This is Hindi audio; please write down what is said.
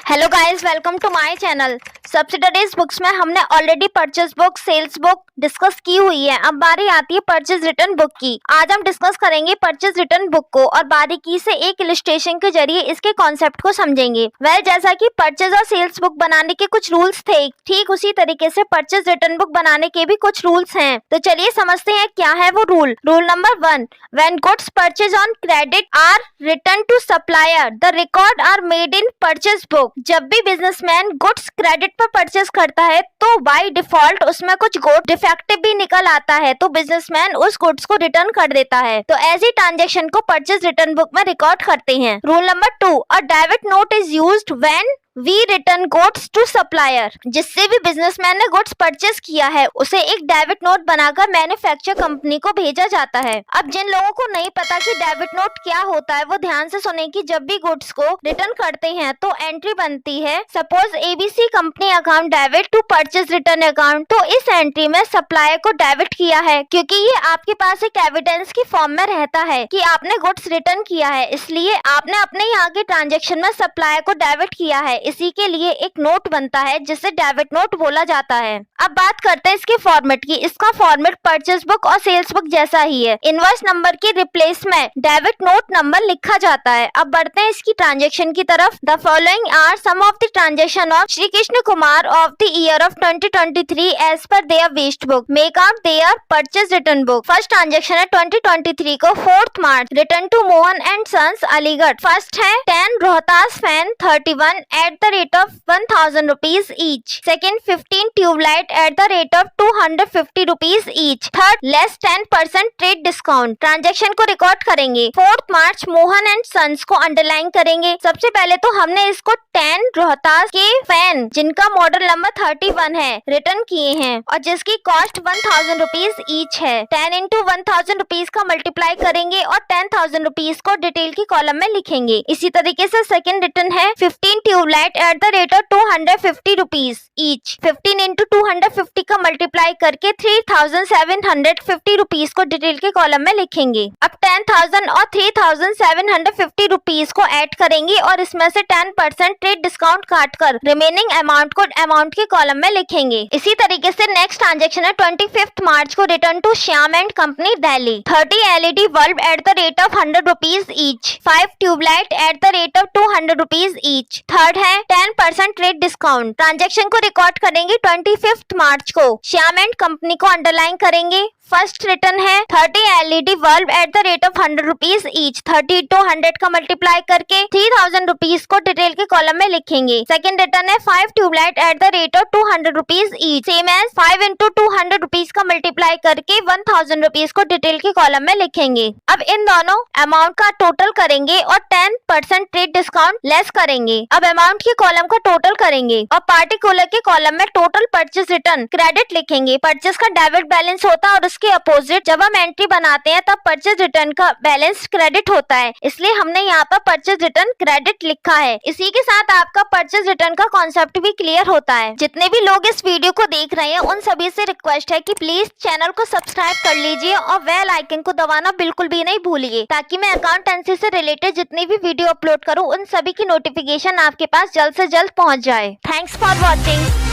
Hello guys, welcome to my channel. Subsidiaries books में हमने already purchase book, sales book discuss की हुई है। अब बारी आती है परचेज रिटर्न बुक की। आज हम डिस्कस करेंगे परचेज रिटर्न बुक को और बारीकी से एक इलस्ट्रेशन के जरिए इसके कॉन्सेप्ट को समझेंगे। जैसा कि परचेज और सेल्स बुक बनाने के कुछ रूल्स थे, ठीक उसी तरीके से परचेज रिटर्न बुक बनाने के भी कुछ रूल्स हैं। तो चलिए समझते हैं क्या है वो rule. Rule number 1, when goods purchase on credit are return to supplier the record are made in purchase book. जब भी बिजनेसमैन गुड्स क्रेडिट पर परचेज करता है तो बाय डिफॉल्ट उसमें कुछ गुड डिफेक्टिव भी निकल आता है, तो बिजनेसमैन उस गुड्स को रिटर्न कर देता है। तो ऐसी ट्रांजैक्शन को परचेज रिटर्न बुक में रिकॉर्ड करते हैं। Rule number 2, a debit note is used when we return goods to supplier. जिससे भी बिजनेसमैन ने गुड्स परचेज किया है उसे एक डेबिट नोट बनाकर मैन्युफैक्चर कंपनी को भेजा जाता है। अब जिन लोगों को नहीं पता कि डेबिट नोट क्या होता है वो ध्यान से सुने कि जब भी गुड्स को रिटर्न करते हैं तो एंट्री बनती है, suppose ABC company account debit to purchase return account. तो इस एंट्री में सप्लायर को डेबिट किया है क्योंकि ये आपके पास एक एविडेंस की फॉर्म में रहता है कि आपने गुड्स रिटर्न किया है, इसलिए आपने अपने यहाँ के ट्रांजेक्शन में सप्लायर को डेबिट किया है। इसी के लिए एक नोट बनता है जिसे डेबिट नोट बोला जाता है। अब बात करते हैं इसके फॉर्मेट की। इसका फॉर्मेट परचेज बुक और सेल्स बुक जैसा ही है। इनवॉइस नंबर की रिप्लेस में डेबिट नोट नंबर लिखा जाता है। अब बढ़ते हैं इसकी ट्रांजेक्शन की तरफ। The following are some of the transaction of Shri Krishna Kumar of the year of 2023 as per their waste book. Make out their purchase return book. First transaction है 2023 को 4 March, return to Mohan and sons Aligarh. First है 10 Rohtas fan 31 at the rate of 1000 rupees each. Second, 15 tubelight at the rate of 250 rupees each. Third, less 10% trade discount. Transaction को रिकॉर्ड करेंगे। 4 मार्च मोहन एंड सन्स को अंडरलाइन करेंगे। सबसे पहले तो हमने इसको 10 रोहतास के फैन जिनका मॉडल नंबर 31 है रिटर्न किए हैं और जिसकी कॉस्ट 1000 रुपीज ईच है। 10 इंटू 1000 रुपीज का मल्टीप्लाई करेंगे और 10,000 रुपीज को डिटेल की कॉलम में लिखेंगे। इसी तरीके से सेकंड रिटर्न है 15 tubelight at the rate of 250 rupees each. 15 into 250 का मल्टीप्लाई करके 3750 रुपीज को डिटेल के कॉलम में लिखेंगे। अब 10,000 और 3750 रुपीज को ऐड करेंगे और इसमें से 10% ट्रेड डिस्काउंट काट कर रिमेनिंग अमाउंट को अमाउंट के कॉलम में लिखेंगे। इसी तरीके से नेक्स्ट ट्रांजेक्शन है 25 मार्च को return to Shyam and company Delhi. 30 LED bulb at the rate of 100 rupees each. 5 tubelight at the rate of 200 rupees each. Third है 10% ट्रेड डिस्काउंट। ट्रांजेक्शन को रिकॉर्ड करेंगे 25 मार्च को। श्याम एंड कंपनी को अंडरलाइन करेंगे। फर्स्ट रिटर्न है 30 LED bulb at the rate of 100 rupees each. 30 to 100 का मल्टीप्लाई करके 3000 रुपीज को डिटेल के कॉलम में लिखेंगे। सेकंड रिटर्न है 5 tubelight at the rate of 200 rupees each. Same as 5 into 200 rupees का मल्टीप्लाई करके 1000 रुपीज को डिटेल के कॉलम में लिखेंगे। अब इन दोनों अमाउंट का टोटल करेंगे और 10% ट्रेड डिस्काउंट लेस करेंगे। अब अमाउंट के कॉलम का टोटल करेंगे और पार्टिकुलर के कॉलम में टोटल परचेज रिटर्न क्रेडिट लिखेंगे। परचेज का डेबिट बैलेंस होता है और के अपोजिट जब हम एंट्री बनाते हैं तब परचेज रिटर्न का बैलेंस क्रेडिट होता है, इसलिए हमने यहाँ पर परचेज रिटर्न क्रेडिट लिखा है। इसी के साथ आपका परचेज रिटर्न का कॉन्सेप्ट भी क्लियर होता है। जितने भी लोग इस वीडियो को देख रहे हैं उन सभी से रिक्वेस्ट है कि प्लीज चैनल को सब्सक्राइब कर लीजिए और बेल आइकन को दबाना बिल्कुल भी नहीं भूलिए, ताकि मैं अकाउंटेंसी से रिलेटेड जितनी भी वीडियो अपलोड करूँ उन सभी की नोटिफिकेशन आपके पास जल्द से जल्द पहुँच जाए। Thanks for watching.